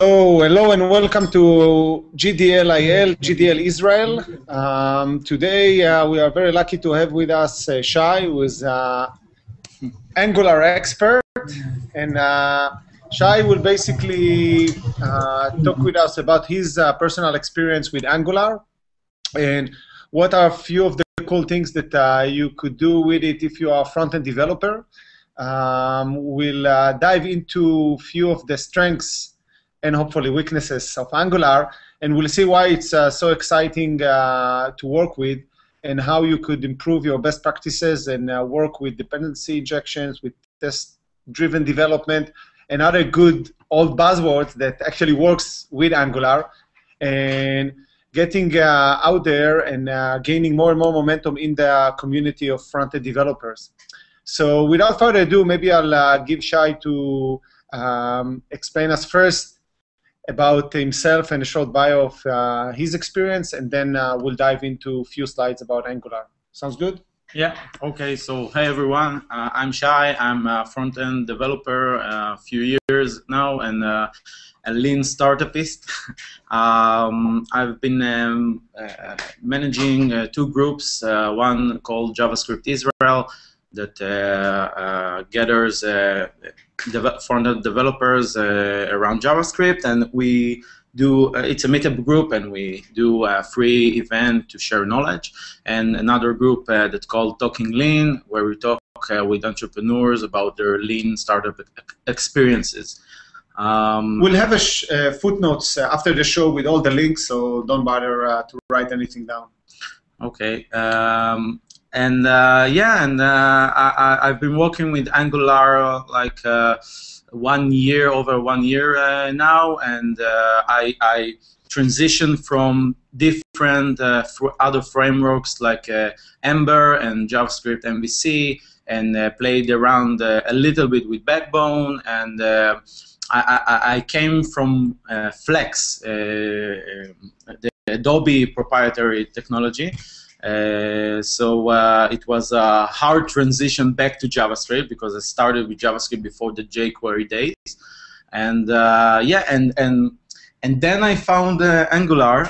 Hello and welcome to GDL-IL, GDL Israel. Today we are very lucky to have with us Shai, who is Angular expert, and Shai will basically talk with us about his personal experience with Angular and what are a few of the cool things that you could do with it if you are a front-end developer. We'll dive into a few of the strengths and hopefully weaknesses of Angular, and we'll see why it's so exciting to work with and how you could improve your best practices and work with dependency injections, with test-driven development, and other good old buzzwords that actually works with Angular, and getting out there and gaining more and more momentum in the community of front-end developers. So without further ado, maybe I'll give Shai to explain us first about himself and a short bio of his experience, and then we'll dive into a few slides about Angular. Sounds good? Yeah, okay, so hey everyone, I'm Shai. I'm a front-end developer a few years now and a lean startupist. I've been managing two groups, one called JavaScript Israel that gathers front-end developers around JavaScript, and we do it's a meetup group, and we do a free event to share knowledge, and another group that's called Talking Lean, where we talk with entrepreneurs about their lean startup experiences. We'll have footnotes after the show with all the links, so don't bother to write anything down. Okay. I've been working with Angular like over 1 year now, and I transitioned from different other frameworks like Ember and JavaScript MVC, and played around a little bit with Backbone, and I came from Flex, the Adobe proprietary technology. So it was a hard transition back to JavaScript because I started with JavaScript before the jQuery days, and and then I found Angular.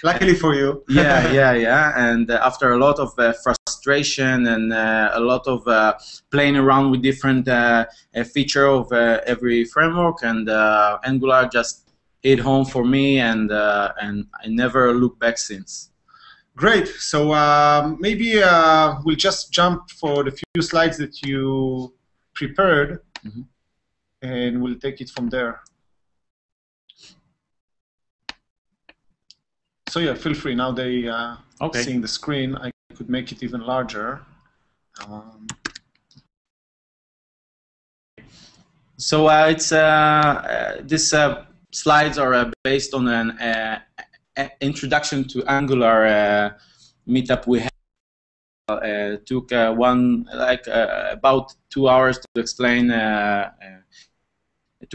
Luckily for you. yeah. And after a lot of frustration and a lot of playing around with different feature of every framework, and Angular just hit home for me, and I never looked back since. Great. So maybe we'll just jump for the few slides that you prepared, and we'll take it from there. So yeah, feel free. Now they seeing the screen. I could make it even larger. So it's these slides are based on an introduction to Angular meetup we had. Took about 2 hours to explain, to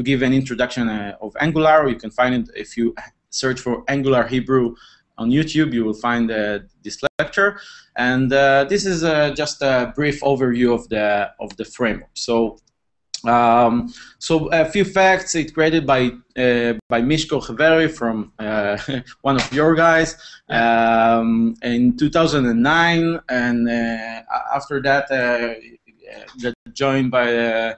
give an introduction of Angular. You can find it if you search for Angular Hebrew on YouTube. You will find this lecture, and this is just a brief overview of the framework. So a few facts. It's created by Myshko from one of your guys in 2009, and after that got joined by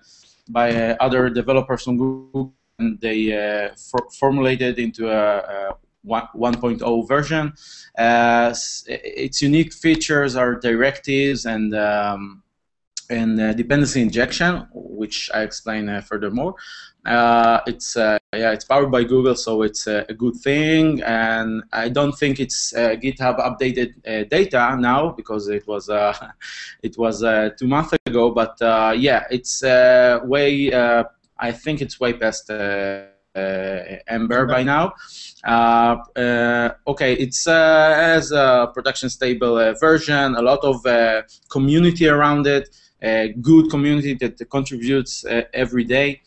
other developers from Google, and they formulated into a 1.0 version. Its unique features are directives and dependency injection, which I explain furthermore. It's powered by Google, so it's a good thing, and I don't think it's GitHub updated data now because it was 2 months ago. But yeah, it's way. I think it's way past Ember by now. Okay, it's has a production stable version. A lot of community around it. A good community that contributes every day,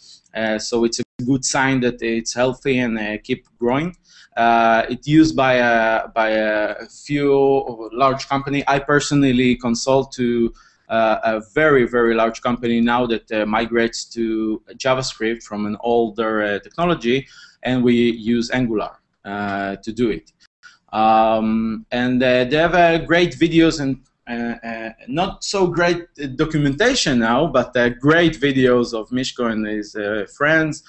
so it's a good sign that it's healthy and keep growing. It's used by a few large companies. I personally consult to a very, very large company now that migrates to JavaScript from an older technology, and we use Angular to do it. And they have great videos and not so great documentation now, but great videos of Myshko and his friends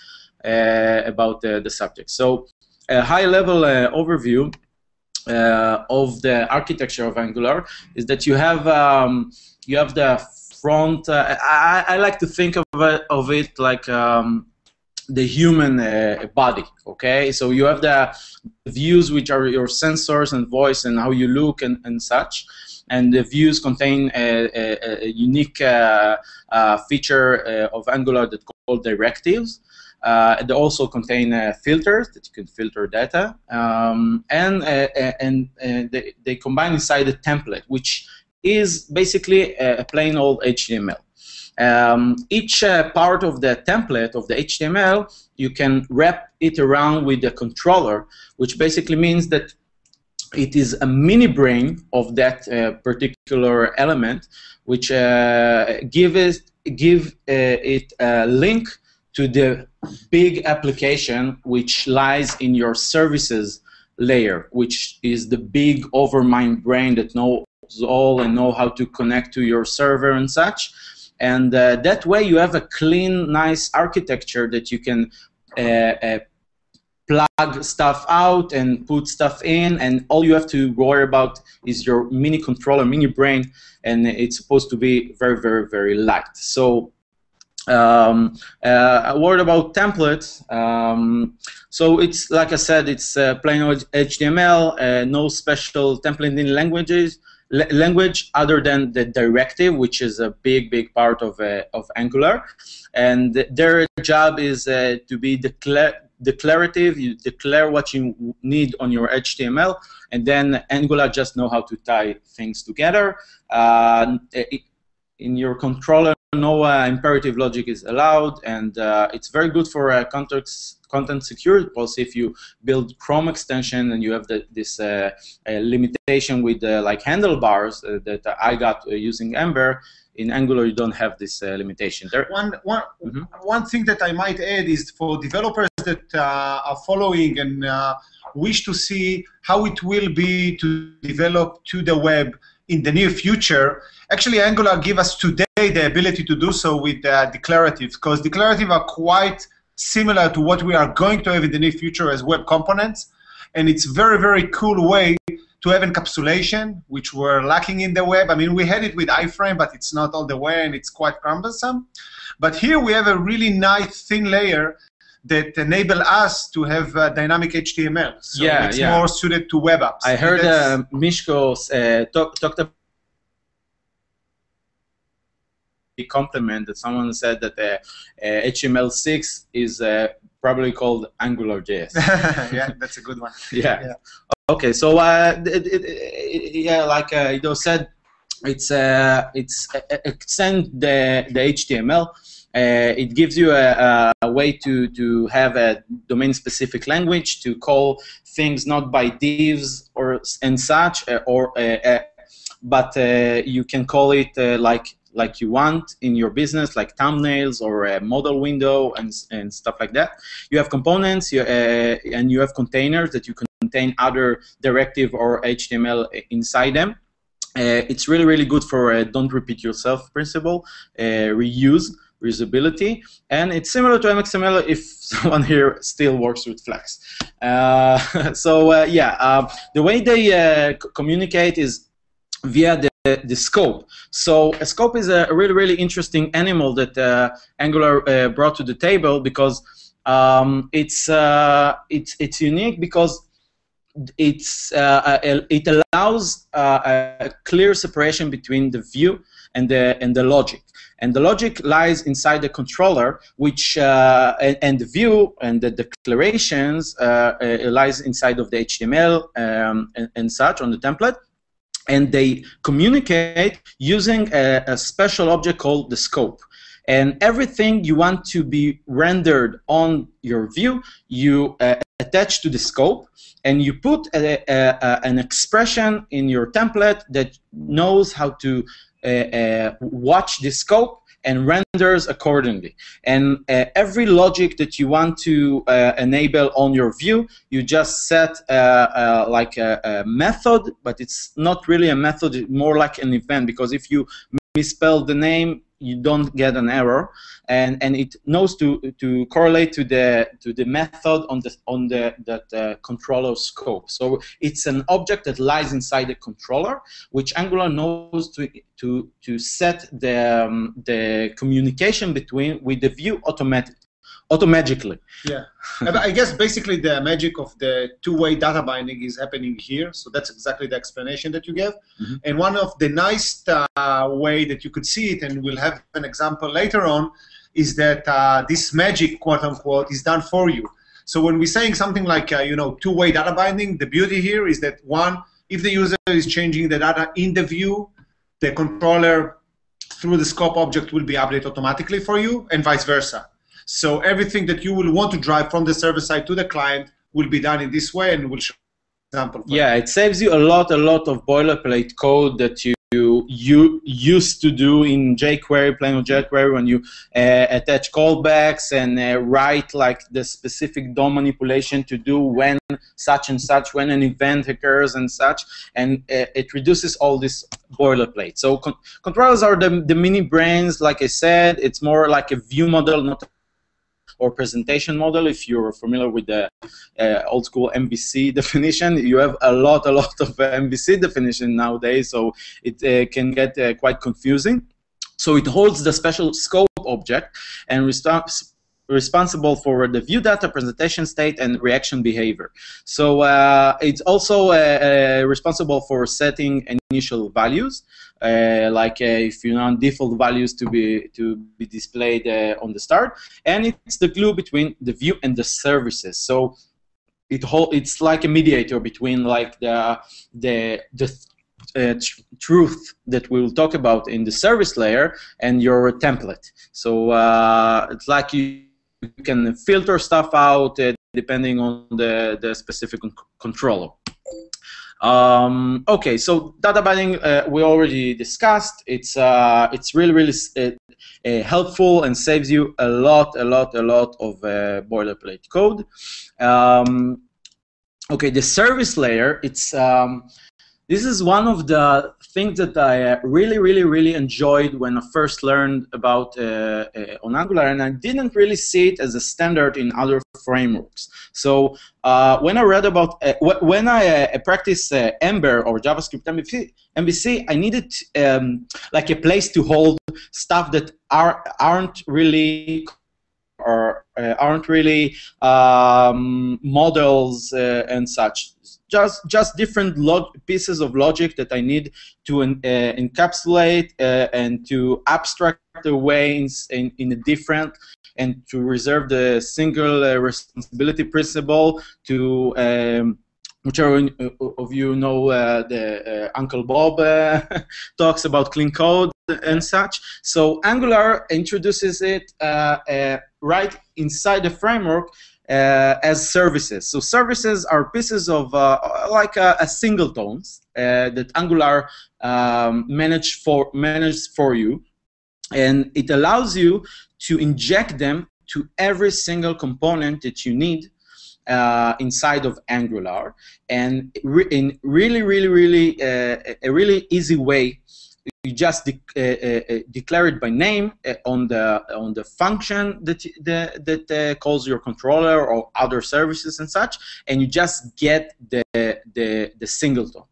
about the subject. So a high-level overview of the architecture of Angular is that you have the front. I like to think of it like the human body. Okay, so you have the views, which are your sensors and voice and how you look and such. And the views contain a unique feature of Angular that's called directives. They also contain filters that you can filter data, and they combine inside a template, which is basically a plain old HTML. Each part of the template of the HTML, you can wrap it around with a controller, which basically means that it is a mini brain of that particular element, which give it a link to the big application which lies in your services layer, which is the big overmind brain that knows all and know how to connect to your server and such. And that way you have a clean, nice architecture that you can plug stuff out and put stuff in, and all you have to worry about is your mini controller, mini brain, and it's supposed to be very, very, very light. So a word about templates. So it's, like I said, it's plain old HTML, no special templating language other than the directive, which is a big, big part of Angular. And their job is to be declarative. You declare what you need on your HTML, and then Angular just know how to tie things together. In your controller, no imperative logic is allowed, and it's very good for content security policy. If you build Chrome extension and you have this limitation with like handlebars that I got using Ember, in Angular you don't have this limitation. One thing that I might add is for developers that are following and wish to see how it will be to develop to the web in the near future. Actually, Angular gives us today the ability to do so with declaratives, because declarative are quite similar to what we are going to have in the near future as web components, and it's very, very cool way to have encapsulation, which we're lacking in the web. I mean, we had it with iframe, but it's not all the way, and it's quite cumbersome. But here we have a really nice thin layer that enable us to have dynamic HTML. So it's more suited to web apps. I heard Myshko talked about a compliment that someone said that HTML6 is probably called AngularJS. Yeah, that's a good one. Yeah. Okay, so like Ido said, it's extend the HTML. It gives you a way to have a domain-specific language to call things not by divs and such, but you can call it like you want in your business, like thumbnails or a model window and stuff like that. You have components and you have containers that you contain other directive or HTML inside them. It's really, really good for don't repeat yourself principle, reusability, and it's similar to MXML if someone here still works with Flex. The way they communicate is via the scope. So a scope is a really, really interesting animal that Angular brought to the table, because it's unique because it allows a clear separation between the view and the logic. And the logic lies inside the controller, which and the view and the declarations lies inside of the HTML and such on the template. And they communicate using a special object called the scope. And everything you want to be rendered on your view, you attach to the scope, and you put an expression in your template that knows how to watch the scope and renders accordingly. And every logic that you want to enable on your view, you just set like a method, but it's not really a method, it's more like an event, because if you misspell the name, you don't get an error, and it knows to correlate to the method on that controller scope. So it's an object that lies inside the controller, which Angular knows to set the communication with the view automatically. Yeah, I guess basically the magic of the two-way data binding is happening here. So that's exactly the explanation that you gave. Mm-hmm. And one of the nice way that you could see it, and we'll have an example later on, is that this magic, quote unquote, is done for you. So when we're saying something like two-way data binding, the beauty here is that one, if the user is changing the data in the view, the controller through the scope object will be updated automatically for you, and vice versa. So everything that you will want to drive from the server side to the client will be done in this way, and we'll show an example. Yeah, it saves you a lot of boilerplate code that you used to do in jQuery, plain old jQuery, when you attach callbacks and write like the specific DOM manipulation to do when such and such, when an event occurs and such, and it reduces all this boilerplate. So controllers are the mini brains, like I said. It's more like a view model, not or presentation model. If you're familiar with the old school MVC definition, you have a lot of MVC definition nowadays, so it can get quite confusing. So it holds the special scope object and responsible for the view data, presentation state, and reaction behavior. So it's also responsible for setting initial values, like if you want default values to be displayed on the start, and it's the glue between the view and the services. So it's like a mediator between like the truth that we'll talk about in the service layer and your template. So it's like you can filter stuff out depending on the specific controller. Okay, so data binding we already discussed. It's really helpful and saves you a lot of boilerplate code. Okay, the service layer. This is one of the things that I really enjoyed when I first learned about on Angular, and I didn't really see it as a standard in other frameworks. So when I read about, when I practice Ember or JavaScript MVC, I needed like a place to hold stuff that aren't really models and such. Just different pieces of logic that I need to encapsulate and to abstract away in a different, and to reserve the single responsibility principle to whichever of you know the Uncle Bob talks about clean code and such. So Angular introduces it right inside the framework as services. So services are pieces of like a singletons that Angular manages for you, and it allows you to inject them to every single component that you need inside of Angular, and in really a really easy way. You just declare it by name on the function that calls your controller or other services and such, and you just get the singleton,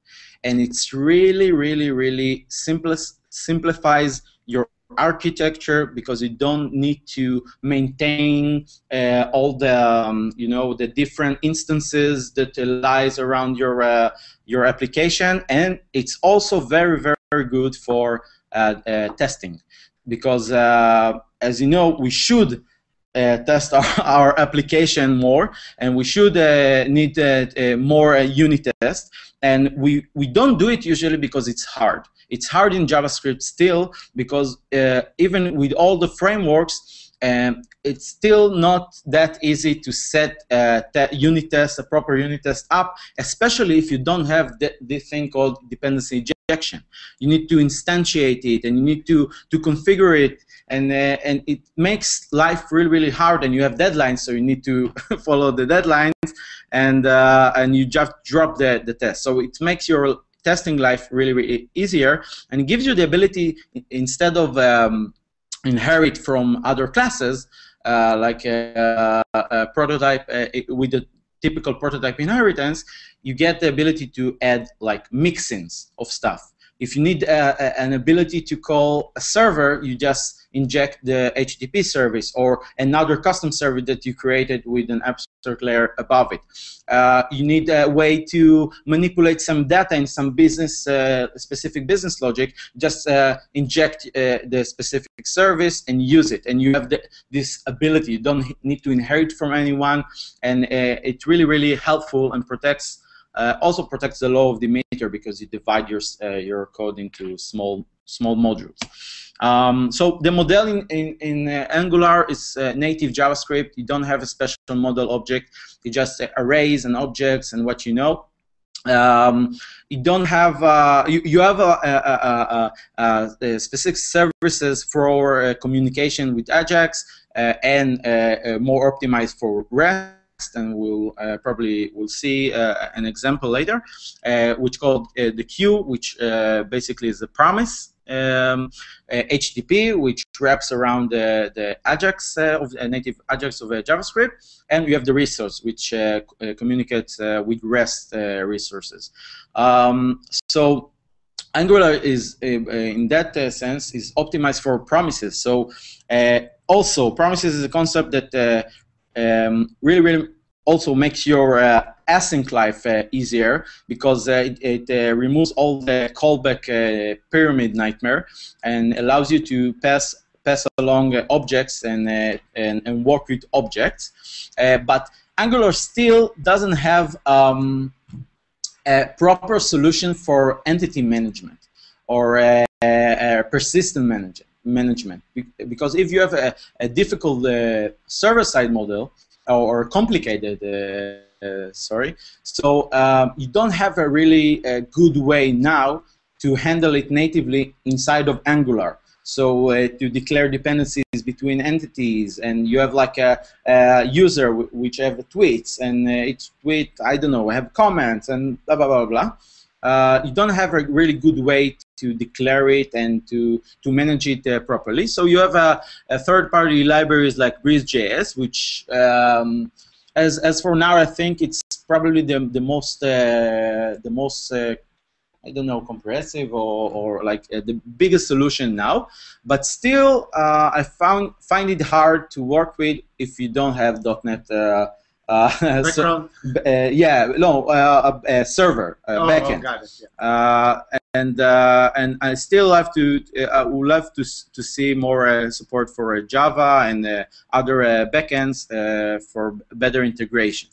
and it's really simplifies your architecture, because you don't need to maintain all the the different instances that lies around your application, and it's also very good for testing, because as you know, we should test our application more, and we should need more unit tests, and we don't do it usually because it's hard. It's hard in JavaScript still, because even with all the frameworks, it's still not that easy to set a proper unit test up, especially if you don't have this thing called dependency injection. You need to instantiate it, and you need to configure it, and it makes life really, really hard. And you have deadlines, so you need to follow the deadlines, and you just drop the test. So it makes your testing life really, really easier, and it gives you the ability, instead of inherit from other classes, like a prototype with the typical prototype inheritance, you get the ability to add like mixins of stuff. If you need an ability to call a server, you just inject the HTTP service or another custom service that you created with an abstract layer above it. You need a way to manipulate some data in some business, specific business logic. Just inject the specific service and use it, and you have this ability. You don't need to inherit from anyone, and it's really, really helpful and protects. Also protects the law of Demeter, because you divide your code into small modules. So the model in Angular is native JavaScript. You don't have a special model object. You just arrays and objects and what you know. You don't have you have specific services for communication with Ajax and more optimized for REST. And we'll probably see an example later, which called the queue, which basically is a promise. HTTP, which wraps around the Ajax of native Ajax of JavaScript, and we have the resource, which communicates with REST resources. So Angular is, in that sense, is optimized for promises. So also, promises is a concept that really, really also makes your async life easier, because it removes all the callback pyramid nightmare and allows you to pass along objects and work with objects. But Angular still doesn't have a proper solution for entity management or persistent management, because if you have a difficult server-side model or complicated, so you don't have a really good way now to handle it natively inside of Angular. So to declare dependencies between entities, and you have like a user which have tweets, and each tweet, I don't know, have comments and blah blah blah blah. You don't have a really good way to declare it and to manage it properly. So you have a third-party libraries like Breeze.js, which, as for now, I think it's probably the most I don't know, comprehensive or like the biggest solution now. But still, I find it hard to work with if you don't have .NET. Background? Server, backend. Got it, yeah. And I still have to. I would love to see more support for Java and other backends for better integration.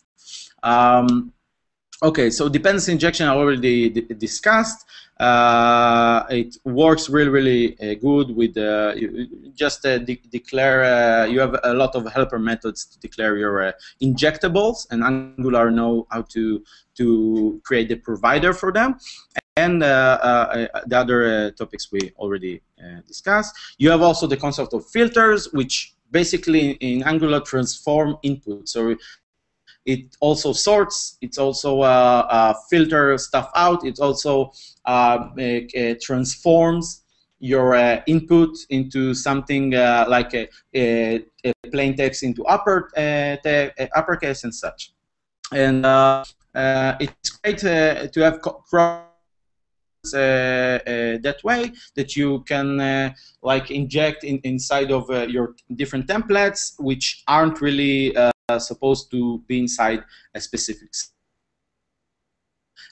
Okay, so dependency injection I already discussed. It works really, really good with you just declare. You have a lot of helper methods to declare your injectables, and Angular know how to create the provider for them. And the other topics we already discussed. You have also the concept of filters, which basically in Angular transform input. So it also sorts, it's also filter stuff out, it also transforms your input into something like a plain text into uppercase and such. And it's great to have that way that you can like inject inside of your different templates, which aren't really supposed to be inside a specific.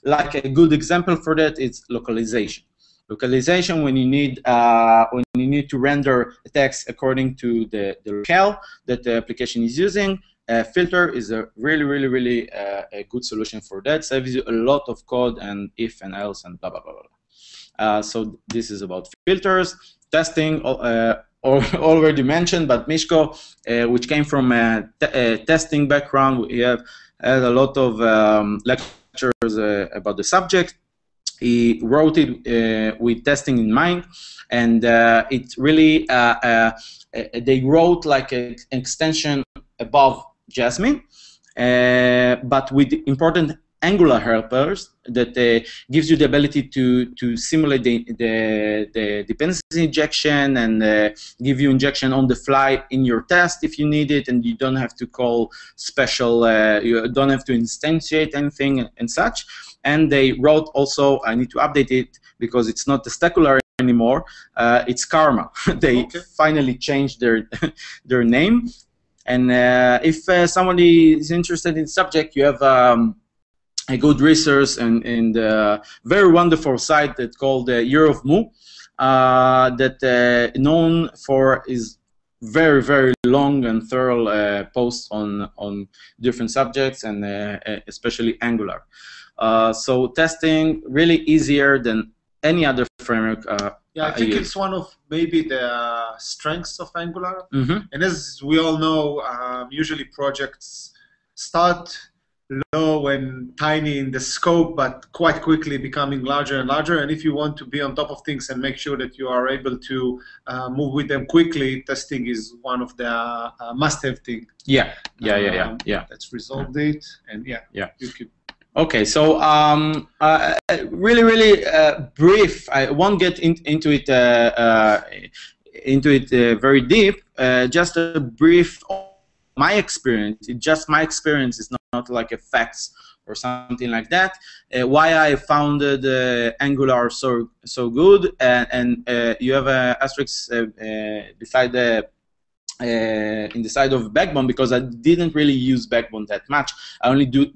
Like a good example for that is localization. Localization, when you need to render a text according to the locale that the application is using, filter is a really a good solution for that. Saves you a lot of code and if and else and blah blah blah blah. So this is about filters. Testing already mentioned, but Myshko, which came from a testing background, we have had a lot of lectures about the subject. he wrote it with testing in mind, and it really they wrote like an extension above Jasmine, but with important Angular helpers that gives you the ability to simulate the dependency injection and give you injection on the fly in your test if you need it, and you don't have to call special, you don't have to instantiate anything and such. And they wrote also, I need to update it because it's not testicular anymore, it's Karma. They finally changed their name. And if somebody is interested in the subject, you have a good resource and very wonderful site that's called Year of Moo, that known for is very, very long and thorough posts on different subjects, and especially Angular. So testing really easier than any other framework. Yeah, I think it's one of maybe the strengths of Angular. Mm-hmm. And as we all know, usually projects start low and tiny in the scope, but quite quickly becoming larger and larger. And if you want to be on top of things and make sure that you are able to move with them quickly, testing is one of the must-have things. Yeah. Let's resolve it, and you keep. Okay, so really brief. I won't get into it very deep. Just a brief. My experience. It's just my experience. It's not like a facts or something like that. Why I founded Angular so good, and you have a asterisk beside the. In the side of Backbone, because I didn't really use Backbone that much. I only did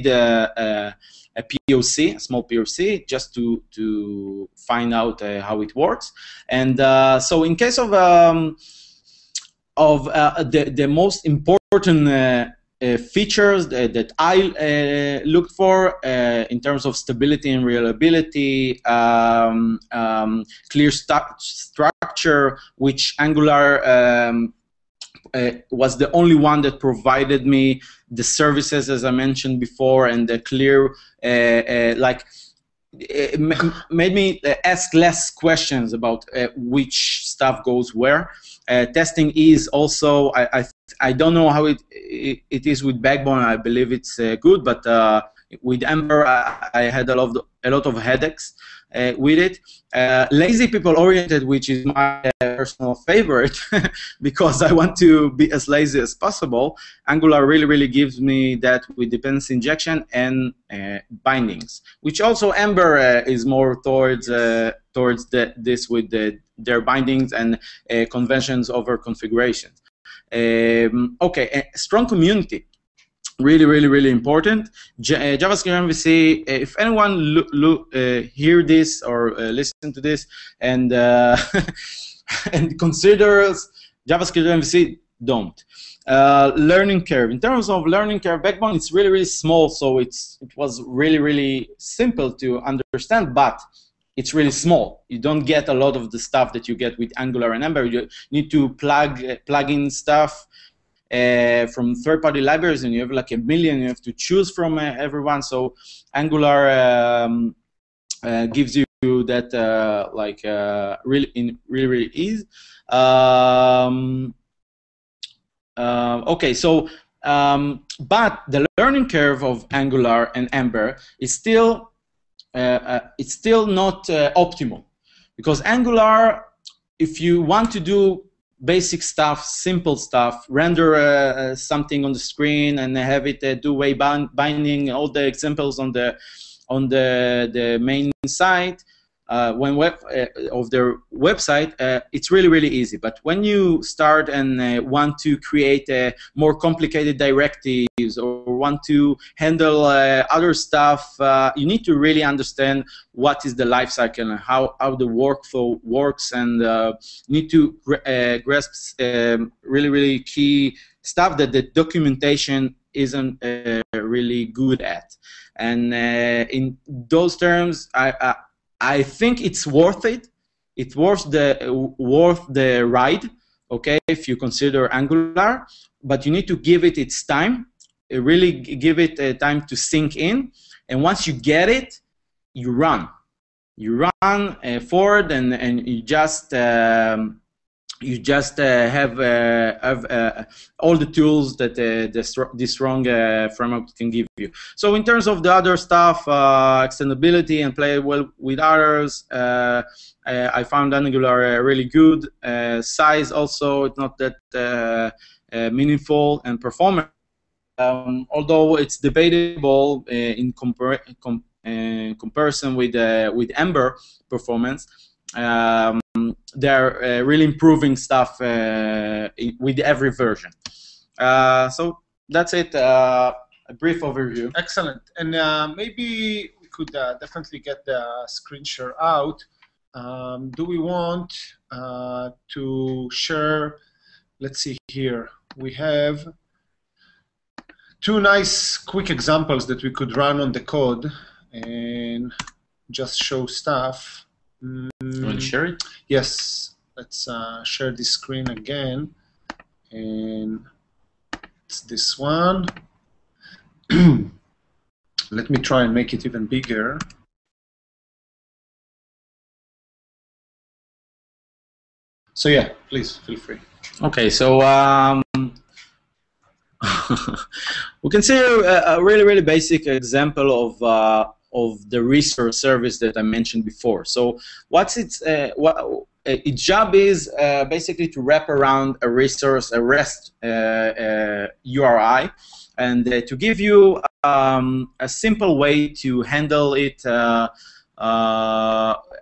a POC, a small POC, just to find out how it works. And so, in case of the most important features that I looked for in terms of stability and reliability, clear structure, which Angular was the only one that provided me the services, as I mentioned before, and the clear, like, it made me ask less questions about which stuff goes where. Testing is also, I don't know how it is with Backbone. I believe it's good, but with Ember, I had a lot of headaches with it. Lazy people oriented, which is my personal favorite, because I want to be as lazy as possible. Angular really gives me that with dependency injection and bindings, which also Ember is more towards this with their bindings and conventions over configurations. Okay, a strong community. Really important. JavaScript MVC, if anyone hear this or listen to this and and considers JavaScript MVC, don't. Learning curve. In terms of learning curve, Backbone, it's really small, so it was really simple to understand, but it's really small. You don't get a lot of the stuff that you get with Angular and Ember. You need to plug in stuff from third-party libraries, and you have like a million. You have to choose from everyone. So Angular gives you that really easy. Okay, so but the learning curve of Angular and Ember is still it's still not optimal, because Angular, if you want to do basic stuff, simple stuff, render something on the screen and have it two-way binding, all the examples on the main site, of their website, it's really easy. But when you start and want to create more complicated directives or want to handle other stuff, you need to really understand what is the life cycle and how the workflow works, and need to grasp really key stuff that the documentation isn't really good at. And in those terms, I think it's worth it. It's worth the ride, okay, if you consider Angular, but you need to give it its time, really give it time to sink in, and once you get it, you run. You run forward, and you just have all the tools that this strong framework can give you. So in terms of the other stuff, extendability and play well with others, I found Angular really good. Size also, it's not that meaningful, and performance, although it's debatable in comparison with Ember performance. They're really improving stuff with every version. So that's it, a brief overview. Excellent. And maybe we could definitely get the screen share out. Do we want to share? Let's see here. We have two nice quick examples that we could run on the code and just show stuff. You want to share it? Yes. Let's share this screen again. And it's this one. Let me try and make it even bigger. So yeah, please feel free. Okay, so we can see a really basic example of the resource service that I mentioned before. So what's its job is basically to wrap around a resource, a REST URI, and to give you a simple way to handle it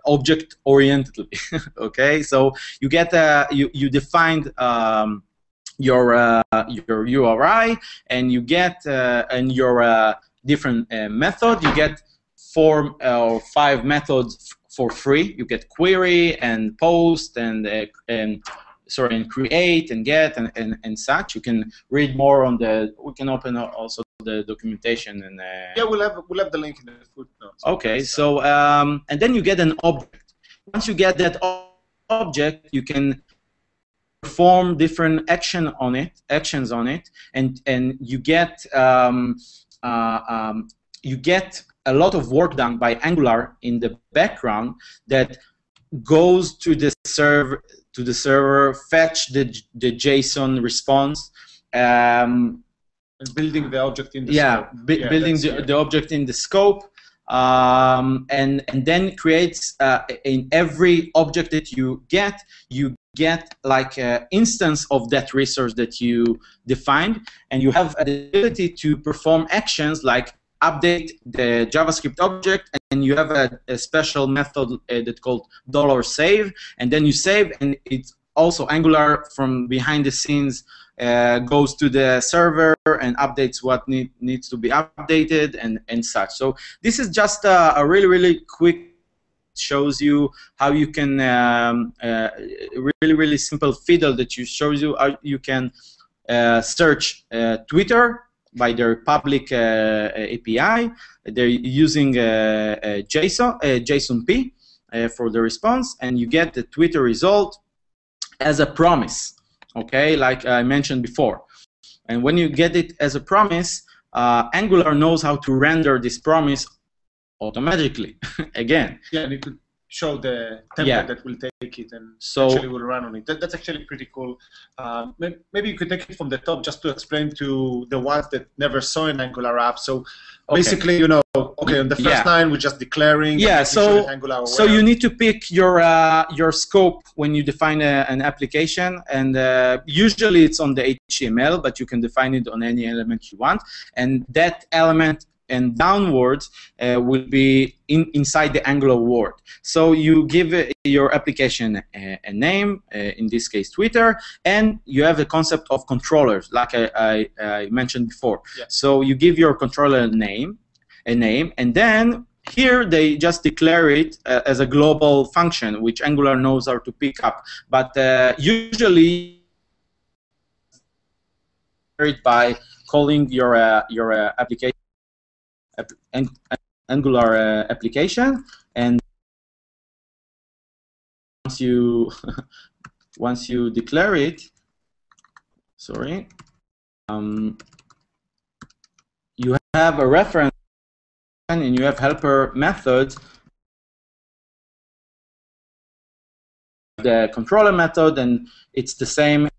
object-orientedly. Okay, so you get you defined your URI, and you get and your different method. You get 4 or 5 methods for free. You get query and post and create and get and such. You can read more on the. We can open also the documentation and. Yeah, we'll have the link in the footnotes. Okay, so and then you get an object. Once you get that object, you can perform different actions on it, and you get a lot of work done by Angular in the background that goes to the server, fetch the JSON response, and building the object in the scope. Building the object in the scope, and then creates in every object that you get like an instance of that resource that you defined, and you have the ability to perform actions like update the JavaScript object, and you have a special method that's called $save, and then you save, and it's also Angular from behind the scenes goes to the server and updates what needs to be updated and such. So this is just a really quick, shows you how you can really simple fiddle that shows you how you can search Twitter by their public API. They're using JSON-P for the response, and you get the Twitter result as a promise, okay, like I mentioned before. And when you get it as a promise, Angular knows how to render this promise automatically, again. Yeah, and you could show the template that will take it and actually will run on it. That's actually pretty cool. Maybe you could take it from the top just to explain to the ones that never saw an Angular app. So basically, you know, okay, on the first line, we're just declaring. Yeah, so you need to pick your scope when you define an application, and usually it's on the HTML, but you can define it on any element you want, and that element and downwards will be inside the Angular word. So you give your application a name, in this case Twitter, and you have the concept of controllers, like I mentioned before. Yeah. So you give your controller a name, and then here they just declare it as a global function, which Angular knows how to pick up. But usually it by calling your application. Angular application, and once you declare it, you have a reference and you have helper methods, the controller method, and it's the same.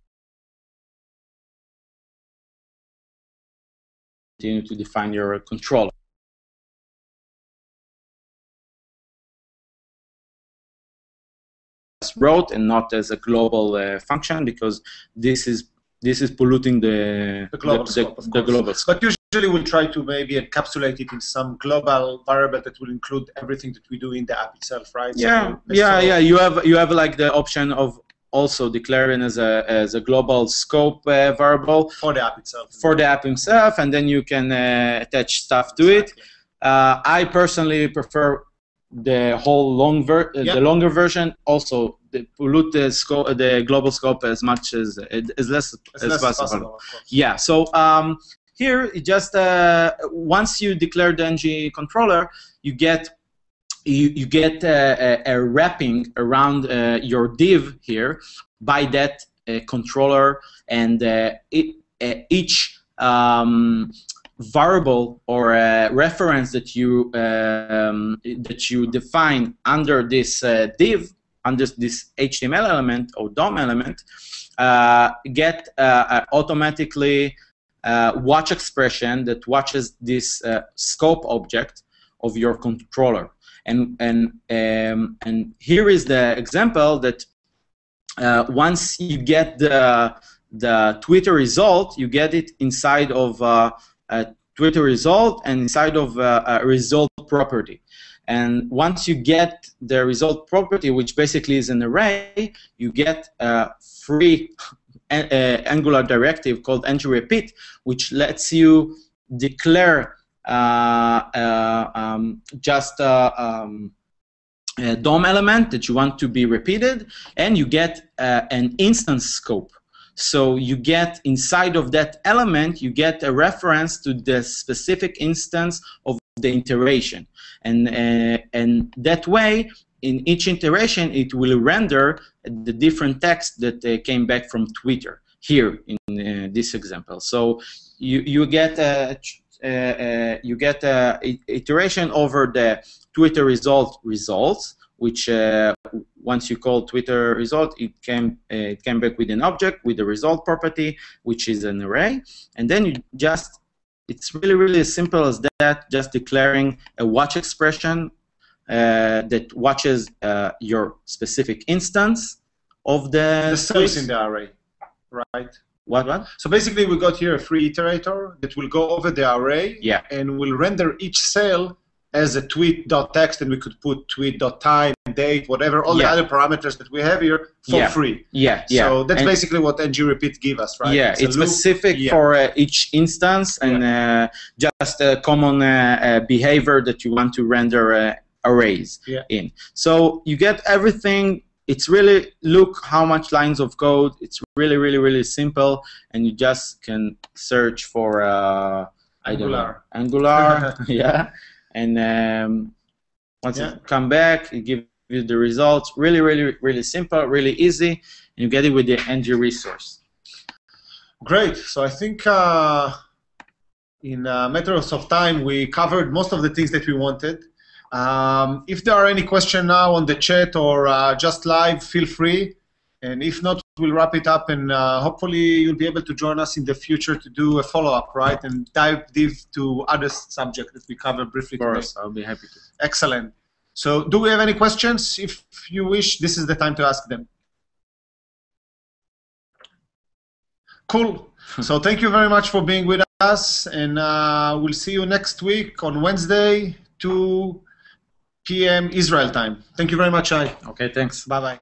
Continue to define your controller. Wrote and not as a global function, because this is polluting the global scope. But usually we'll try to maybe encapsulate it in some global variable that will include everything that we do in the app itself, right? Yeah, so, yeah. You have like the option of also declaring as a global scope variable for the app itself. For the app itself, and then you can attach stuff to it. I personally prefer the whole the longer version. Also, pollute the scope, the global scope as much as less as possible. Yeah. So here, just once you declare the ng controller, you get a wrapping around your div here by that controller, and each variable or reference that you define under this div, under this HTML element or DOM element, get automatically watch expression that watches this scope object of your controller. And here is the example that once you get the Twitter result, you get it inside of a Twitter result and inside of a result property. And once you get the result property, which basically is an array, you get a free Angular directive called ng-repeat, which lets you declare just a DOM element that you want to be repeated, and you get an instance scope. So you get inside of that element, you get a reference to the specific instance of the iteration, and that way, in each iteration, it will render the different text that came back from Twitter here in this example. So you get iteration over the Twitter results, which once you call Twitter result, it came back with an object with the result property, which is an array, and then you just, it's really as simple as that, just declaring a watch expression that watches your specific instance of the cells in the array, right? What? So basically, we got here a free iterator that will go over the array, and will render each cell as a tweet.text, and we could put tweet.time, date, whatever, all the other parameters that we have here for free. So that's basically what ng-repeat give us, right? Yeah, it's specific for each instance, and just a common behavior that you want to render arrays in. So you get everything. It's really, look how much lines of code. It's really simple, and you just can search for Angular. Angular, and once you come back, it gives you the results. Really simple, really easy, and you get it with the ng resource. Great. So I think in matters of time, we covered most of the things that we wanted. If there are any questions now on the chat or just live, feel free. And if not, we'll wrap it up, and hopefully you'll be able to join us in the future to do a follow-up, right? And dive deep to other subjects that we covered briefly today. Of course, I'll be happy to. Excellent. So do we have any questions? If you wish, this is the time to ask them. Cool. So thank you very much for being with us, and we'll see you next week on Wednesday, 2 p.m. Israel time. Thank you very much, Shai. Okay, thanks. Bye-bye.